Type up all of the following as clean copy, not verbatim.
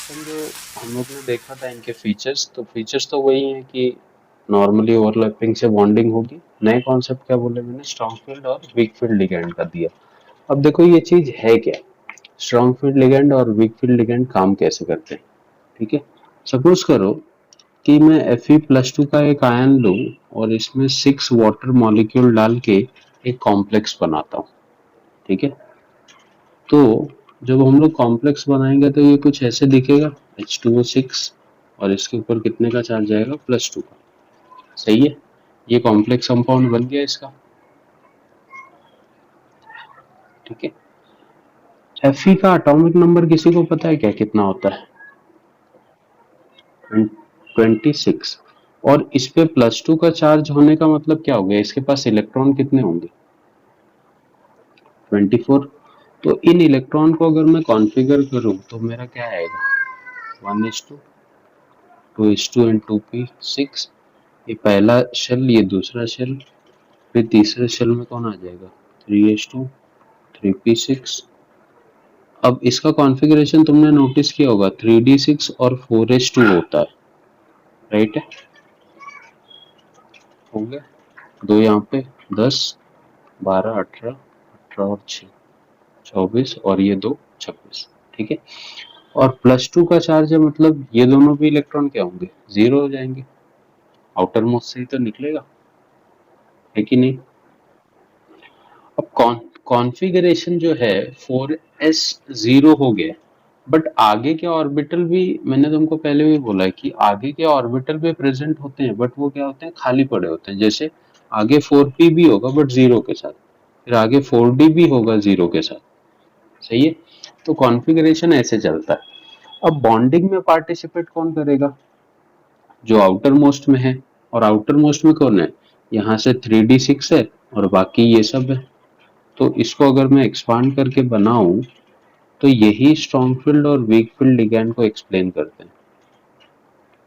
अपन जो हम लोग ने देखा था इनके फीचर्स तो वही हैं कि नॉर्मली ओवरलैपिंग से बॉन्डिंग होगी। नए कॉन्सेप्ट क्या बोले मैंने, स्ट्रॉन्ग फील्ड और वीक फील्ड लिगेंड का दिया। अब देखो ये चीज है क्या, स्ट्रॉन्ग फील्ड लिगेंड और वीक फील्ड लिगेंड काम कैसे करते हैं। ठीक है, सपोज करो कि मैं Fe+2 का एक आयन लूं और इसमें 6 वाटर मॉलिक्यूल डाल के एक कॉम्प्लेक्स बनाता हूँ। ठीक है, तो जब हम लोग कॉम्प्लेक्स बनाएंगे तो ये कुछ ऐसे दिखेगा, H2O6 और इसके ऊपर कितने का चार्ज आएगा, +2 का। सही है, ये कॉम्प्लेक्स कंपाउंड बन गया इसका। ठीक है, Fe का एटॉमिक नंबर किसी को पता है क्या, कितना होता है? 26। और इस पे +2 का चार्ज होने का मतलब क्या हो गया, इसके पास इलेक्ट्रॉन कितने होंगे, 24। तो इन इलेक्ट्रॉन को अगर मैं कॉन्फ़िगर करूं तो मेरा क्या आएगा, 1:2, 2:2 एंड 2p6। ये पहला शेल, ये दूसरा शेल, फिर तीसरे शेल में कौन आ जाएगा, 3:2, 3p6। अब इसका कॉन्फ़िगरेशन तुमने नोटिस किया होगा, 3d6 और 4:2 होता है, राइट है? हो गया, दो यहाँ पे 10, 12, 18, 18 और 6 24 और ये दो 26। ठीक है, और +2 का चार्ज है, मतलब ये दोनों भी इलेक्ट्रॉन क्या होंगे, जीरो हो जाएंगे। आउटर मोस्ट से ही तो निकलेगा, है कि नहीं? अब कॉन्फ़िगरेशन जो है 4s0 हो गया, बट आगे के ऑर्बिटल भी, मैंने तुमको पहले भी बोला है कि आगे के ऑर्बिटल भी प्रेजेंट होते हैं, बट वो क्या होते हैं, खाली पड़े होते हैं। जैसे आगे 4p भी होगा बट जीरो के साथ, फिर आगे 4d भी होगा जीरो के साथ। सही है, तो कॉन्फ़िगरेशन ऐसे चलता है। अब बॉन्डिंग में पार्टिसिपेट कौन करेगा, जो आउटर मोस्ट में है। और आउटर मोस्ट में कौन है, यहाँ से 3d6 है और बाकी ये सब है। तो इसको अगर मैं एक्सपांड करके बनाऊं तो यही स्ट्रॉन्ग फील्ड और वीक फील्ड लिगैंड को एक्सप्लेन करते हैं।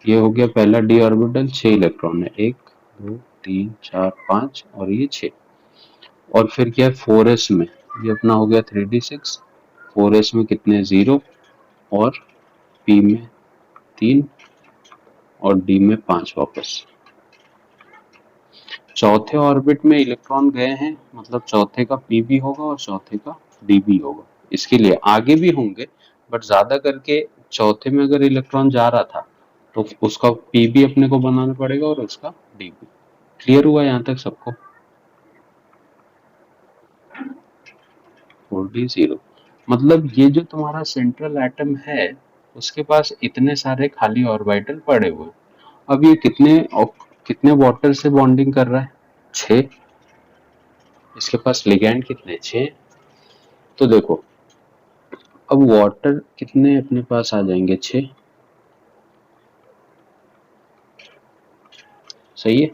ये हो गया पहला डी ऑर्बिटल, 6 इलेक्ट्रॉन है, 1, 2, 3, 4, 5 और ये 6। और फिर क्या है 4s में, ये अपना हो गया 3d6, 4s में कितने, 0 और p में 3 और d में 5 वापस। चौथे ऑर्बिट में इलेक्ट्रॉन गए हैं, मतलब चौथे का p भी होगा और चौथे का d भी होगा। इसके लिए आगे भी होंगे, बट ज्यादा करके चौथे में अगर इलेक्ट्रॉन जा रहा था तो उसका p भी अपने को बनाना पड़ेगा और उसका d भी। क्लियर हुआ यहाँ तक सबको? 4d0 मतलब ये जो तुम्हारा सेंट्रल एटम है उसके पास इतने सारे खाली ऑर्बिटल पड़े हुए हैं। अब ये कितने वाटर से बॉन्डिंग कर रहा है, 6। इसके पास लिगैंड कितने, 6। तो देखो, अब वाटर कितने अपने पास आ जाएंगे, 6। सही है,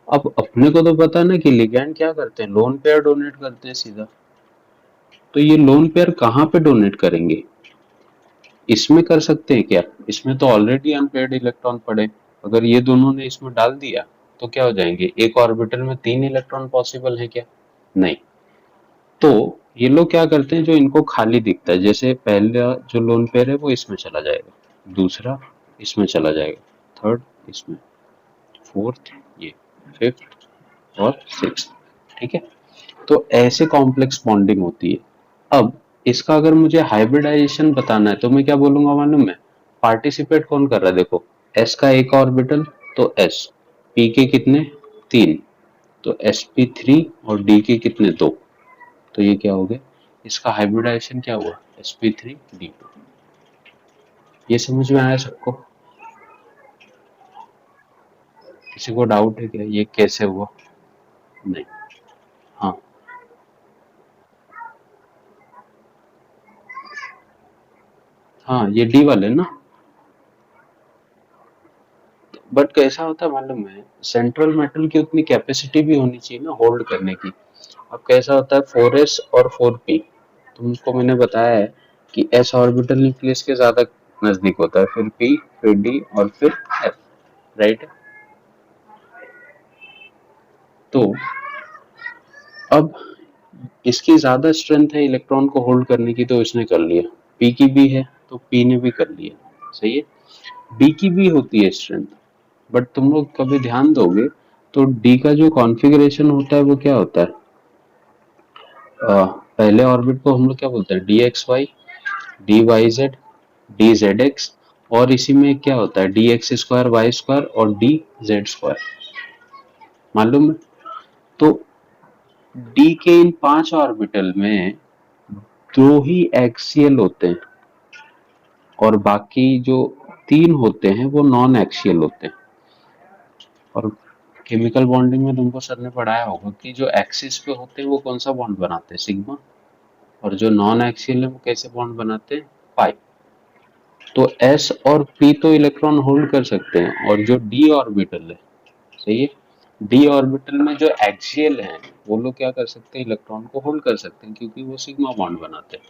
अब अपने को तो पता है ना कि लिगैंड क्या करते हैं, लोन पेयर डोनेट करते हैं सीधा। तो ये लोन पेयर कहाँ पे डोनेट करेंगे, इसमें कर सकते हैं क्या, इसमें तो ऑलरेडी अनपेयर्ड इलेक्ट्रॉन पड़े। अगर ये दोनों ने इसमें डाल दिया तो क्या हो जाएंगे, एक ऑर्बिटल में 3 इलेक्ट्रॉन पॉसिबल है क्या, नहीं। तो ये लोग क्या करते हैं, जो इनको खाली दिखता है, जैसे पहला जो लोन पेयर है वो इसमें चला जाएगा, दूसरा इसमें चला जाएगा, थर्ड इसमें, फोर्थ ये, फिफ्थ और सिक्स्थ। ठीक है, तो ऐसे कॉम्प्लेक्स बॉन्डिंग होती है। अब इसका अगर मुझे हाइब्रिडाइजेशन बताना है तो मैं क्या बोलूंगा मालूम है, पार्टिसिपेट कौन कर रहा है, देखो s का एक ऑर्बिटल तो s, p के कितने, 3, तो sp3 और d के कितने, 2। तो ये क्या हो गया, इसका हाइब्रिडाइजेशन क्या हुआ, sp3d2। ये समझ में आया सबको? किसी को डाउट है क्या, ये कैसे हुआ? नहीं, हाँ, हाँ ये डी वाले ना। बट कैसा होता है मालूम है, सेंट्रल मेटल की उतनी कैपेसिटी भी होनी चाहिए ना होल्ड करने की। अब कैसा होता है, 4s और 4p, तुमको मैंने बताया है कि s ऑर्बिटल न्यूक्लियस के ज्यादा नजदीक होता है, फिर p, फिर d और फिर f, राइट? तो अब इसकी ज्यादा स्ट्रेंथ है इलेक्ट्रॉन को होल्ड करने की, तो इसने कर लिया। पी की भी है तो पी ने भी कर लिया, सही है। डी की भी होती है स्ट्रेंथ, बट तुम लोग कभी ध्यान दोगे तो डी का जो कॉन्फ़िगरेशन होता है वो क्या होता है, पहले ऑर्बिट को हम लोग क्या बोलते हैं, D X Y, D Y Z, D Z X, और इसी में क्या होता है, D X square Y square और डी जेड स्क्वायर, मालूम है। तो डी के इन 5 ऑर्बिटल में 2 ही एक्सियल होते हैं और बाकी जो 3 होते हैं वो नॉन एक्सियल होते हैं। और केमिकल बॉन्डिंग में तुमको सर ने पढ़ाया होगा कि जो एक्सिस पे होते हैं वो कौन सा बॉन्ड बनाते हैं, सिग्मा, और जो नॉन एक्सियल है वो कैसे बॉन्ड बनाते हैं, पाई। तो s और p तो इलेक्ट्रॉन होल्ड कर सकते हैं, और जो d ऑर्बिटल है, सही है, d ऑर्बिटल में जो एक्सियल है वो लोग क्या कर सकते हैं, इलेक्ट्रॉन को होल्ड कर सकते हैं क्योंकि वो सिग्मा बॉन्ड बनाते हैं।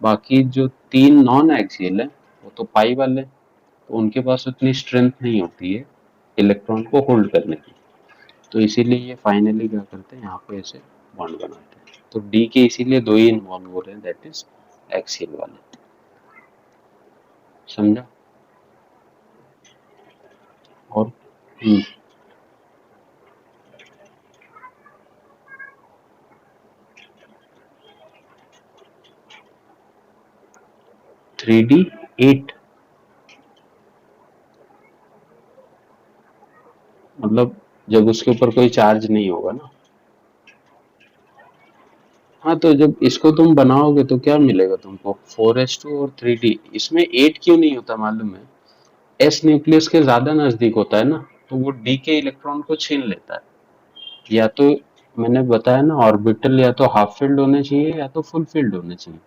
बाकी जो 3 नॉन एक्सियल है वो तो पाई वाले, तो उनके पास उतनी स्ट्रेंथ नहीं होती है इलेक्ट्रॉन को होल्ड करने की, तो इसीलिए ये फाइनली क्या करते हैं, यहाँ पे ऐसे बॉन्ड बनाते हैं। तो डी के इसीलिए 2 ही इन्वॉल्व हो रहे हैं, दैट इज एक्सियल वाले, समझा। और 3D8 मतलब जब उसके ऊपर कोई चार्ज नहीं होगा ना। हाँ, तो जब इसको तुम बनाओगे तो क्या मिलेगा तुमको, 4s2 और 3D। इसमें 8 क्यों नहीं होता मालूम है, एस न्यूक्लियस के ज्यादा नजदीक होता है ना, तो वो डी के इलेक्ट्रॉन को छीन लेता है। या तो मैंने बताया ना, ऑर्बिटल या तो हाफ फील्ड होने चाहिए या तो फुल फील्ड होने चाहिए।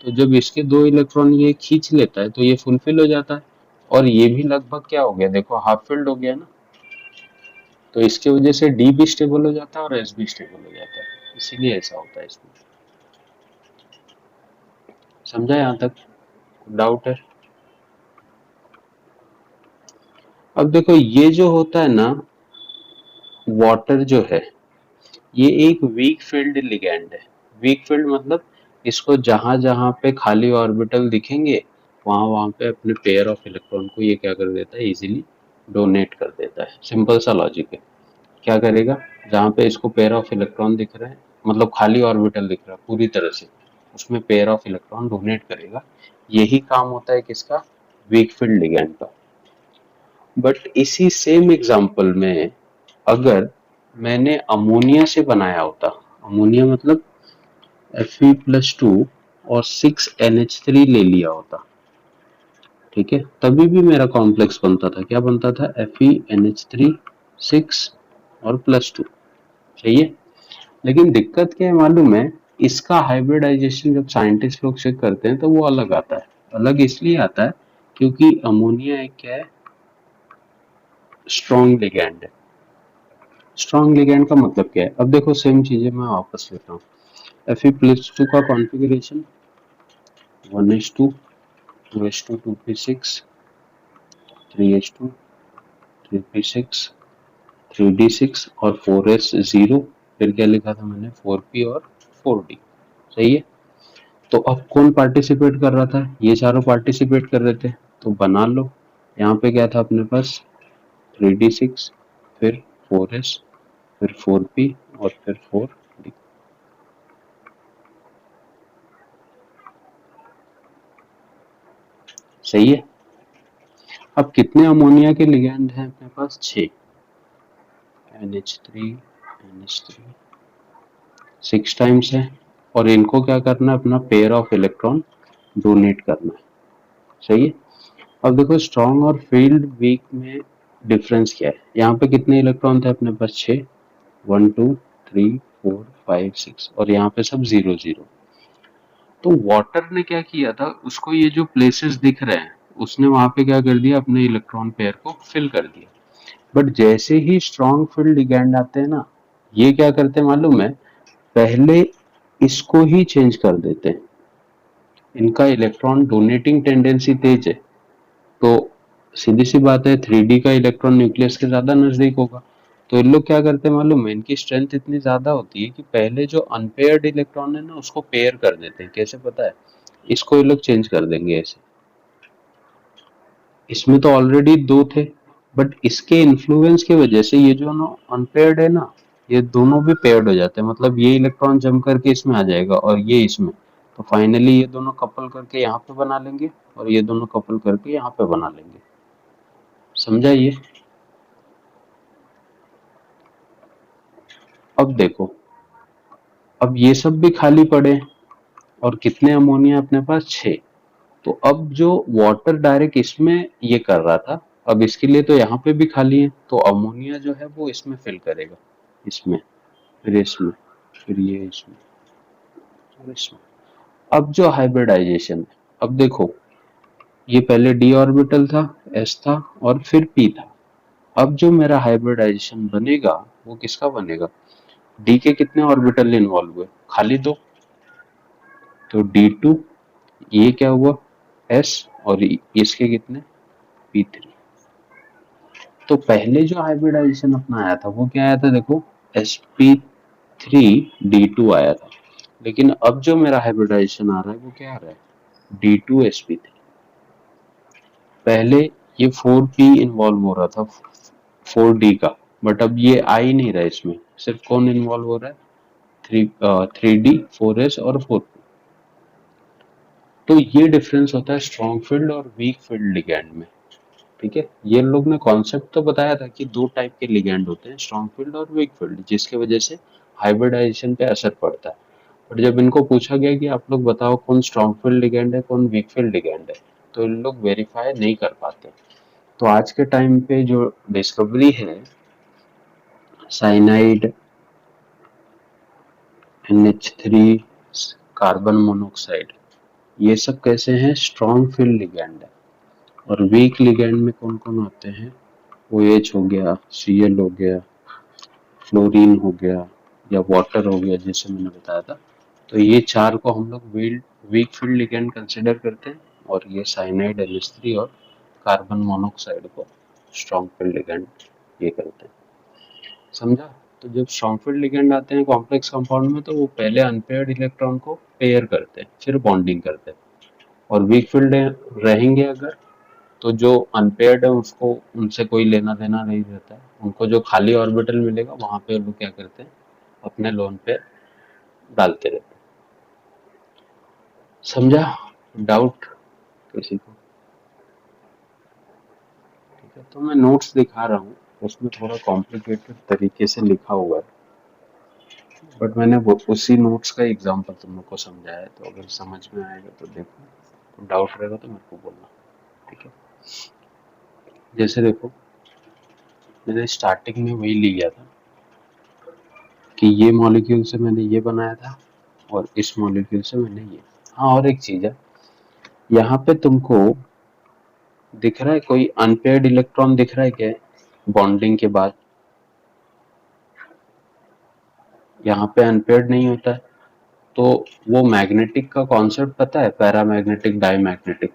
तो जब इसके 2 इलेक्ट्रॉन ये खींच लेता है तो ये फुलफिल हो जाता है, और ये भी लगभग क्या हो गया, देखो हाफ फील्ड हो गया ना, तो इसकी वजह से डी भी स्टेबल हो जाता है और एस भी स्टेबल हो जाता है, इसीलिए ऐसा होता है इसमें। समझा यहाँ तक, डाउट है। अब देखो ये जो होता है ना, वाटर जो है, ये एक वीक फील्ड लिगैंड है। वीक फील्ड मतलब इसको जहां जहां पे खाली ऑर्बिटल दिखेंगे वहां वहां पे अपने पेयर ऑफ इलेक्ट्रॉन को ये क्या कर देता है, इजीली डोनेट कर देता है। सिंपल सा लॉजिक है। क्या करेगा, जहां पे इसको पेयर ऑफ इलेक्ट्रॉन दिख रहे हैं, मतलब खाली ऑर्बिटल दिख रहा है पूरी तरह से, उसमें पेयर ऑफ इलेक्ट्रॉन डोनेट करेगा। यही काम होता है किसका, वीक फील्ड लिगैंड का। बट इसी सेम एग्जांपल में अगर मैंने अमोनिया से बनाया होता, अमोनिया मतलब Fe+2 और 6NH3 ले लिया होता, ठीक है, तभी भी मेरा कॉम्प्लेक्स बनता था। क्या बनता था, FeNH3 6 और +2, सही है। लेकिन दिक्कत क्या है मालूम है, इसका हाइब्रिडाइजेशन जब साइंटिस्ट लोग चेक करते हैं तो वो अलग आता है। अलग इसलिए आता है क्योंकि अमोनिया एक क्या है, स्ट्रॉन्ग लिगैंड है। स्ट्रॉन्ग लिगैंड का मतलब क्या है, अब देखो सेम चीजें मैं वापस लेता हूँ। Fe+2 का configuration 1s2 2s2 2p6 3h2 3p6 3d6 और 4s0, फिर क्या लिखा था मैंने, 4p और 4d, सही है। तो अब कौन पार्टिसिपेट कर रहा था, ये चारों पार्टिसिपेट कर रहे थे, तो बना लो। यहाँ पे क्या था अपने पास, 3d6, फिर 4s, फिर 4p और फिर 4d, सही है। अब कितने अमोनिया के लिगैंड हैं अपने पास, 6, NH3 NH3 6 टाइम्स है, और इनको क्या करना है, अपना पेयर ऑफ इलेक्ट्रॉन डोनेट करना है, सही है। अब देखो स्ट्रॉन्ग और फील्ड वीक में डिफरेंस क्या है, यहाँ पे कितने इलेक्ट्रॉन थे अपने पास, 6, 1 2 3 4 5 6, और यहाँ पे सब 0 0। तो वाटर ने क्या किया था, उसको ये जो प्लेसेस दिख रहे हैं उसने वहां पे क्या कर दिया, अपने इलेक्ट्रॉन पेयर को फिल कर दिया। बट जैसे ही स्ट्रॉन्ग फील्ड लिगैंड आते हैं ना, ये क्या करते हैं मालूम है, पहले इसको ही चेंज कर देते हैं। इनका इलेक्ट्रॉन डोनेटिंग टेंडेंसी तेज है, तो सीधी सी बात है 3D का इलेक्ट्रॉन न्यूक्लियस के ज्यादा नजदीक होगा। तो इन लोग क्या करते हैं मालूम है, इनकी स्ट्रेंथ इतनी ज्यादा होती है कि पहले जो अनपेयर्ड इलेक्ट्रॉन है ना उसको पेयर कर देते हैं। कैसे पता है, इसको ये लोग चेंज कर देंगे ऐसे। इसमें तो ऑलरेडी दो थे, बट इसके इन्फ्लुएंस की वजह से ये जो ना अनपेयर्ड है ना, ये दोनों भी पेयर्ड हो जाते हैं। मतलब ये इलेक्ट्रॉन जंप करके इसमें आ जाएगा और ये इसमें, तो फाइनली ये दोनों कपल करके यहाँ पे बना लेंगे और ये दोनों कपल करके यहाँ पे बना लेंगे। समझा ये? अब देखो, अब ये सब भी खाली पड़े और कितने अमोनिया अपने पास? 6। तो अब जो वाटर डायरेक्ट इसमें ये कर रहा था, अब इसके लिए तो यहाँ पे भी खाली है, तो अमोनिया जो है वो इसमें फिल करेगा, इसमें, फिर इसमें, फिर ये इसमें और इसमें। अब जो हाइब्रिडाइजेशन है, अब देखो, ये पहले डी ऑर्बिटल था, एस था और फिर पी था। अब जो मेरा हाइब्रिडाइजेशन बनेगा वो किसका बनेगा? डी के कितने ऑर्बिटल इन्वॉल्व हुए? खाली दो, तो D2, ये क्या हुआ? S, और इसके कितने? P3। तो पहले जो हाइब्रिडाइजेशन अपना आया था वो क्या आया था? देखो, sp3d2 आया था। लेकिन अब जो मेरा हाइब्रिडाइजेशन आ रहा है वो क्या आ रहा है? D2sp3। पहले ये 4p इन्वॉल्व हो रहा था, 4d का, बट अब ये आ ही नहीं रहा है। इसमें सिर्फ कौन इन्वॉल्व हो रहा है? 3d, 4s और 4p। तो ये डिफरेंस होता है स्ट्रॉन्ग फील्ड और वीक फील्ड लिगैंड में। ठीक है, ये लोग ने कॉन्सेप्ट तो बताया था कि दो टाइप के लिगैंड होते हैं, स्ट्रॉन्ग फील्ड और वीक फील्ड, जिसकी वजह से हाइब्रिडाइजेशन पे असर पड़ता है। बट जब इनको पूछा गया कि आप लोग बताओ कौन स्ट्रॉन्ग फील्ड लिगैंड है, कौन वीक फील्ड लिगैंड है, तो इन लोग वेरीफाई नहीं कर पाते। तो आज के टाइम पे जो डिस्कवरी है, साइनाइड, NH3, कार्बन मोनोऑक्साइड, ये सब कैसे हैं? स्ट्रॉन्ग फील्ड लिगैंड है। और वीक लिगैंड में कौन कौन आते हैं? OH हो गया, Cl हो गया, फ्लोरीन हो गया, या वाटर हो गया जैसे मैंने बताया था। तो ये चार को हम लोग वीक फील्ड लिगैंड कंसिडर करते हैं, और ये साइनाइड, NH3 और कार्बन मोनोऑक्साइड को स्ट्रॉन्ग फील्ड लिगैंड ये करते हैं। समझा? तो जब स्ट्रॉन्ग फील्ड लिगैंड आते हैं कॉम्प्लेक्स कंपाउंड में, तो वो पहले अनपेयर्ड इलेक्ट्रॉन को पेयर करते हैं, फिर बॉन्डिंग करते हैं। और वीक फील्ड रहेंगे अगर, तो जो अनपेयर्ड है उसको, उनसे कोई लेना देना नहीं रहता है। उनको जो खाली ऑर्बिटल मिलेगा वहां पे लोग क्या करते हैं? अपने लोन पे डालते रहते हैं। समझा? डाउट किसी को? ठीक है, तो मैं नोट्स दिखा रहा हूँ, उसमें थोड़ा कॉम्प्लिकेटेड तरीके से लिखा हुआ है, बट मैंने वो उसी नोट्स का एग्जाम्पल तुम लोग को समझाया है। तो अगर समझ में आएगा तो देखो, तो डाउट रहेगा तो मेरे को बोलना। ठीक है, जैसे देखो, मैंने स्टार्टिंग में वही लिया था कि ये मॉलिक्यूल से मैंने ये बनाया था और इस मॉलिक्यूल से मैंने ये। हाँ, और एक चीज है, यहाँ पे तुमको दिख रहा है कोई अनपेयर्ड इलेक्ट्रॉन दिख रहा है क्या? बॉन्डिंग के बाद यहाँ पे अनपेयर्ड नहीं होता है। तो वो मैग्नेटिक का कॉन्सेप्ट पता है? पैरामैग्नेटिक, डायमैग्नेटिक,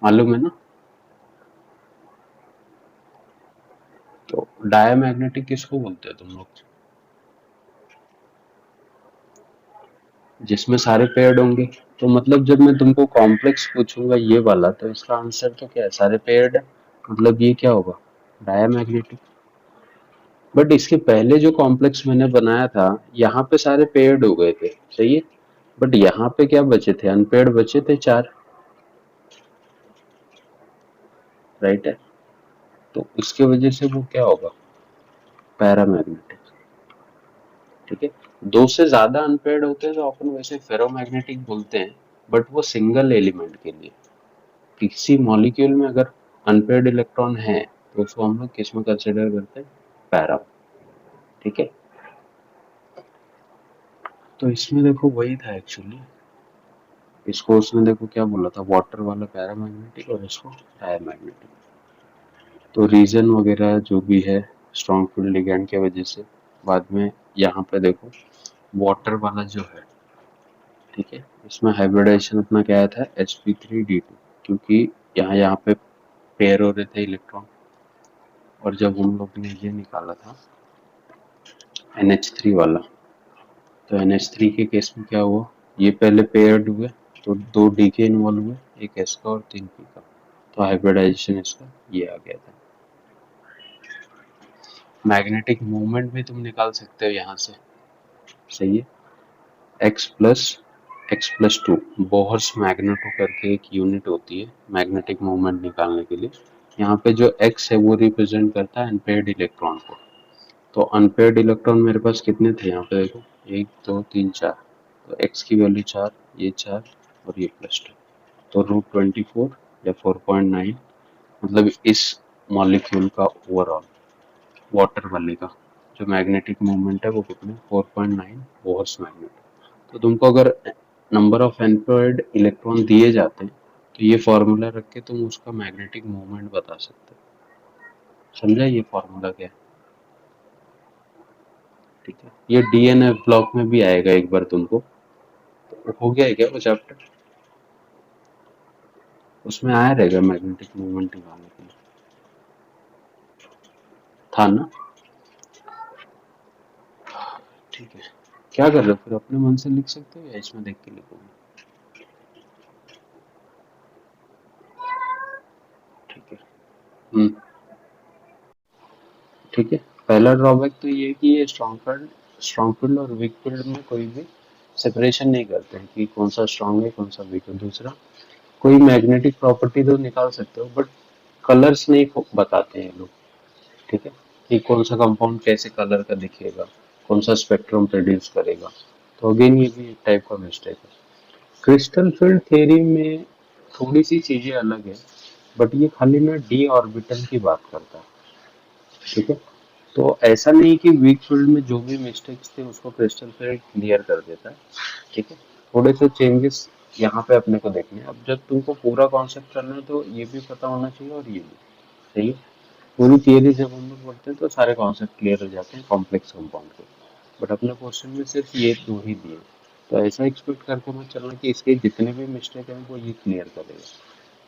मालूम है ना? तो डायमैग्नेटिक किसको बोलते हैं तुम लोग? जिसमें सारे पेयर्ड होंगे। तो मतलब जब मैं तुमको कॉम्प्लेक्स पूछूंगा ये वाला, तो इसका आंसर तो क्या है? सारे पेयर्ड है, मतलब ये क्या होगा? डायमैग्नेटिक। बट इसके पहले जो कॉम्प्लेक्स मैंने बनाया था, यहाँ पे सारे पेयर्ड हो गए थे, सही है। बट यहाँ पे क्या बचे थे? अनपेयर्ड बचे थे 4, राइट है। तो इसके वजह से वो क्या होगा? पैरामैग्नेटिक। ठीक है, दो से ज्यादा अनपेयर्ड होते हैं तो अपन वैसे फेरोमैग्नेटिक बोलते हैं, बट वो सिंगल एलिमेंट के लिए। किसी मॉलिक्यूल में अगर अनपेयर्ड इलेक्ट्रॉन है तो उसको हम लोग किस में कंसिडर करते हैं? पैरा। ठीक है, तो इसमें देखो वही था एक्चुअली। इसको उसने देखो क्या बोला था, वाटर वाला पैरामैग्नेटिक और इसको डायमैग्नेटिक। तो रीजन वगैरह जो भी है स्ट्रॉन्ग फील्ड लिगैंड के वजह से, बाद में यहाँ पे देखो वाटर वाला जो है, ठीक है, इसमें हाइब्रिडाइजेशन अपना क्या आया था? sp3d2, क्योंकि यहाँ यहाँ पे पेयर हो रहे थे इलेक्ट्रॉन। और जब हम लोग ने ये निकाला था NH3 वाला, तो NH3 के केस में क्या हुआ, ये पहले पेयर्ड हुए तो 2 D के इन्वॉल्व हुए, एक S का और 3 P का, तो हाइब्रिडाइजेशन इसका ये आ गया था। मैग्नेटिक मोमेंट भी तुम निकाल सकते हो यहाँ से, सही है। x+2 बोहर्स मैग्नेटो करके एक यूनिट होती है मैग्नेटिक मोमेंट निकालने के लिए। यहाँ पे जो x है वो रिप्रेजेंट करता है अनपेयर्ड इलेक्ट्रॉन को। तो अनपेयर्ड इलेक्ट्रॉन मेरे पास कितने थे यहाँ पे, देखो 1 2 3 4, तो x की वैल्यू 4, ये 4 और ये +2, तो √24 या 4.9, मतलब इस मॉलिक्यूल का ओवरऑल वाटर वाले का जो मैग्नेटिक मोमेंट है वो कितने 4.9 बोहर्स मैग्नेट। तो तुमको अगर नंबर ऑफ एम्प्लॉयड इलेक्ट्रॉन दिए जाते हैं तो ये फॉर्मूला रख के तुम उसका मैग्नेटिक मोमेंट बता सकते हो। समझा ये फॉर्मूला क्या है? ठीक है, ये डीएनएफ ब्लॉक में भी आएगा एक बार तुमको। तो हो गया है क्या वो चैप्टर? उसमें आया रहेगा मैग्नेटिक मोमेंट निकालने के लिए, था ना? ठीक है, क्या कर रहे हो फिर, अपने मन से लिख सकते हो या इसमें देख के लिखोगे? ठीक है। ठीक है, पहला ड्रॉबैक तो ये है कि ये स्ट्रॉन्ग फील्ड और वीक फील्ड में कोई भी सेपरेशन नहीं करते हैं कि कौन सा स्ट्रॉन्ग है कौन सा वीक है। दूसरा, कोई मैग्नेटिक प्रॉपर्टी तो निकाल सकते हो बट कलर्स नहीं बताते हैं लोग। ठीक है, कि कौन सा कंपाउंड कैसे कलर का दिखेगा, कौन सा स्पेक्ट्रम प्रोड्यूस करेगा। तो अगेन ये भी एक टाइप का मिस्टेक है। क्रिस्टल फील्ड थ्योरी में थोड़ी सी चीजें अलग है, बट ये खाली ना डी ऑर्बिटल की बात करता है। ठीक है, तो ऐसा नहीं कि वीक फील्ड में जो भी मिस्टेक्स थे उसको क्रिस्टल फील्ड क्लियर कर देता है। ठीक है, थोड़े से चेंजेस यहाँ पे अपने को देखने हैं। अब जब तुमको पूरा कॉन्सेप्ट करना है तो ये भी पता होना चाहिए और ये भी, सही है। पूरी थियरी जब हम लोग पढ़ते हैं तो सारे कॉन्सेप्ट क्लियर हो जाते हैं कॉम्प्लेक्स कंपाउंड के, बट अपने क्वेश्चन में सिर्फ ये दो ही दिए। तो ऐसा एक्सपेक्ट करके मत चलना कि इसके जितने भी मिस्टेक हैं वो ये क्लियर करेगा।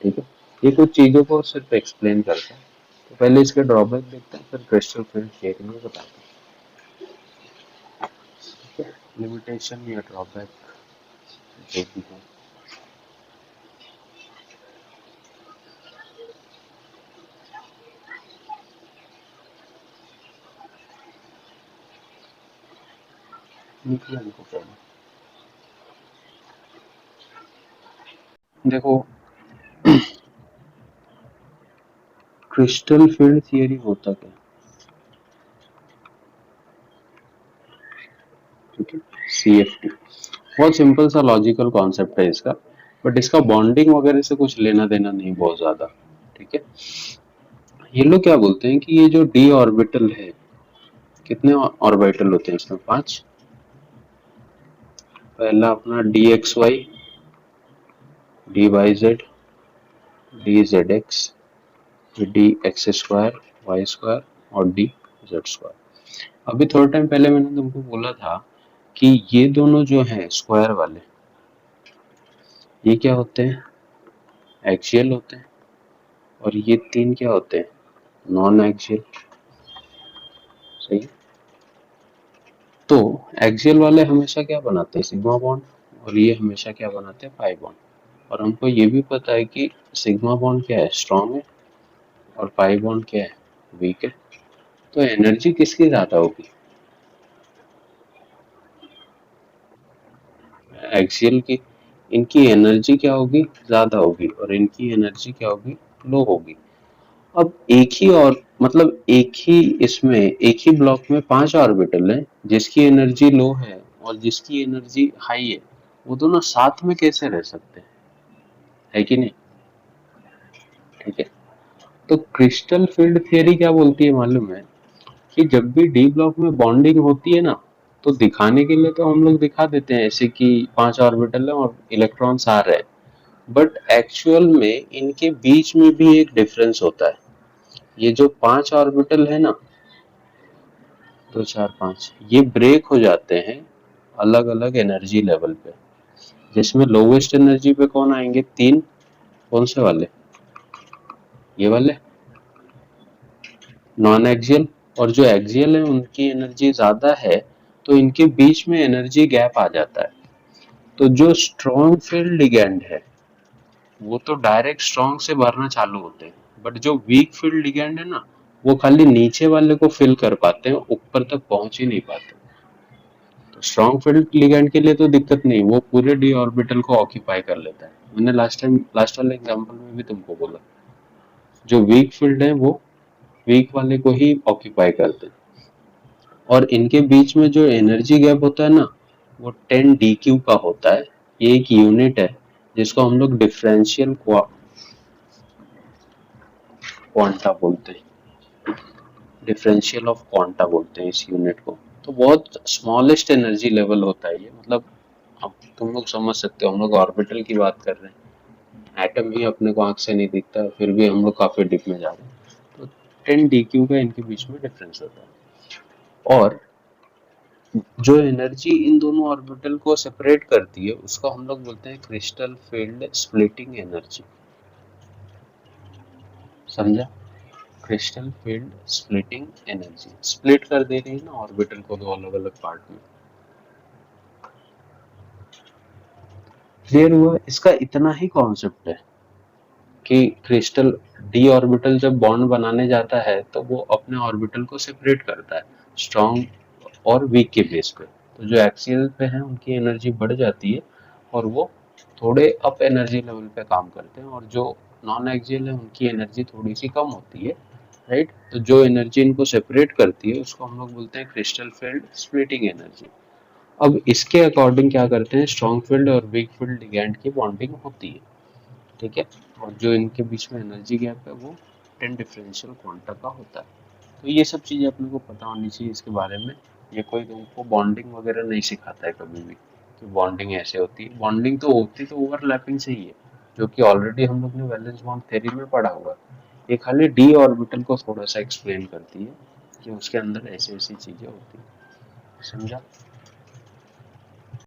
ठीक है, ये कुछ चीज़ों को सिर्फ एक्सप्लेन करता है। तो पहले इसके ड्रॉबैक देखते हैं, फिर क्रिस्टल फील्ड थियरी में बताते हैं। लिमिटेशन या ड्रॉबैक जो भी है। निकला इनको पहले देखो, क्रिस्टल फील्ड थियरी होता क्या? ठीक है, CFT बहुत सिंपल सा लॉजिकल कॉन्सेप्ट है इसका, बट इसका बॉन्डिंग वगैरह से कुछ लेना देना नहीं बहुत ज्यादा। ठीक है, ये लोग क्या बोलते हैं कि ये जो डी ऑर्बिटल है, कितने ऑर्बिटल होते हैं इसमें, 5। पहला अपना DXY, DYZ, DZX, DX², Y² और DZ²। अभी थोड़ा टाइम पहले मैंने तुमको बोला था कि ये दोनों जो हैं स्क्वायर वाले, ये क्या होते हैं, एक्सियल होते हैं। और ये 3 क्या होते हैं, नॉन एक्सियल। सही है? तो एक्सियल वाले हमेशा क्या बनाते हैं, सिग्मा बॉन्ड, और ये हमेशा क्या बनाते हैं, पाई बॉन्ड। और हमको ये भी पता है कि सिग्मा बॉन्ड क्या है, स्ट्रॉन्ग है, और पाई बॉन्ड क्या है, वीक है। तो एनर्जी किसकी ज्यादा होगी, एक्सियल की। इनकी एनर्जी क्या होगी, ज्यादा होगी, और इनकी एनर्जी क्या होगी, लो होगी। अब एक ही, और मतलब एक ही इसमें एक ही ब्लॉक में 5 ऑर्बिटल हैं, जिसकी एनर्जी लो है और जिसकी एनर्जी हाई है, वो दोनों साथ में कैसे रह सकते हैं, है कि नहीं? ठीक है, तो क्रिस्टल फील्ड थियरी क्या बोलती है मालूम है, कि जब भी डी ब्लॉक में बॉन्डिंग होती है ना, तो दिखाने के लिए तो हम लोग दिखा देते हैं ऐसे कि 5 ऑर्बिटल है और इलेक्ट्रॉन्स आ रहे हैं, बट एक्चुअल में इनके बीच में भी एक डिफरेंस होता है। ये जो 5 ऑर्बिटल है ना, 2 4 5, ये ब्रेक हो जाते हैं अलग अलग एनर्जी लेवल पे, जिसमें लोवेस्ट एनर्जी पे कौन आएंगे, 3। कौन से वाले, ये वाले नॉन एक्सियल। और जो एक्सियल है उनकी एनर्जी ज्यादा है, तो इनके बीच में एनर्जी गैप आ जाता है। तो जो स्ट्रॉन्ग फील्ड लिगैंड है वो तो डायरेक्ट स्ट्रॉन्ग से भरना चालू होते हैं, बट जो वीक फील्ड लिगैंड है ना वो खाली नीचे वाले को फिल कर पाते हैं, ऊपर तक पहुंच ही नहीं पाते। तो स्ट्रॉन्ग फील्ड लिगैंड के लिए तो दिक्कत नहीं, वो पूरे डी ऑर्बिटल को ऑक्यूपाई कर लेता है। मैंने लास्ट वाले एग्जांपल में भी तुमको बोला, जो वीक फील्ड है वो वीक वाले को ही ऑक्यूपाई करते हैं। और इनके बीच में जो एनर्जी गैप होता है ना वो 10 dq का होता है। ये एक यूनिट है जिसको हम लोग डिफरेंशियल क्वांटा बोलते हैं, डिफरेंशियल ऑफ क्वांटा बोलते हैं इस यूनिट को। तो बहुत स्मॉलेस्ट एनर्जी लेवल होता है ये, मतलब अब तुम लोग समझ सकते हो, हम लोग ऑर्बिटल की बात कर रहे हैं, एटम ही अपने को आंख से नहीं दिखता, फिर भी हम लोग काफी डीप में जा रहे हैं। तो 10 dq का इनके बीच में डिफरेंस होता है। और जो एनर्जी इन दोनों ऑर्बिटल को सेपरेट करती है उसको हम लोग बोलते हैं क्रिस्टल फील्ड स्प्लिटिंग एनर्जी। समझा? Crystal field splitting energy, split कर दे रही है ना ऑर्बिटल को दो अलग अलग पार्ट में। क्लियर हुआ? इसका इतना ही कॉन्सेप्ट है कि क्रिस्टल डी ऑर्बिटल जब बॉन्ड बनाने जाता है तो वो अपने ऑर्बिटल को सेपरेट करता है स्ट्रॉन्ग और वीक के बेस पे। तो जो एक्सियल पे हैं उनकी एनर्जी बढ़ जाती है और वो थोड़े अप एनर्जी लेवल पे काम करते हैं, और जो नॉन एक्सियल है उनकी एनर्जी थोड़ी सी कम होती है। राइट? तो जो एनर्जी इनको सेपरेट करती है उसको हम लोग बोलते हैं क्रिस्टल फील्ड स्प्लिटिंग एनर्जी। अब इसके अकॉर्डिंग क्या करते हैं, स्ट्रॉन्ग फील्ड और वीक फील्ड लिगैंड की बॉन्डिंग होती है। ठीक है? और जो इनके बीच में एनर्जी गैप है वो 10 डिफरेंशियल क्वांटा का होता है। तो ये सब चीजें अपने को पता होनी चाहिए इसके बारे में। ये कोई तुमको बॉन्डिंग वगैरह नहीं सिखाता है कभी भी कि बॉन्डिंग ऐसे होती है। बॉन्डिंग तो होती तो ओवरलैपिंग से ही है, जो कि ऑलरेडी हम लोग ने वैलेंस बॉन्ड थ्योरी में पढ़ा हुआ है। ये खाली डी ऑर्बिटल को थोड़ा सा एक्सप्लेन करती है कि उसके अंदर ऐसी ऐसी चीजें होती है। समझा?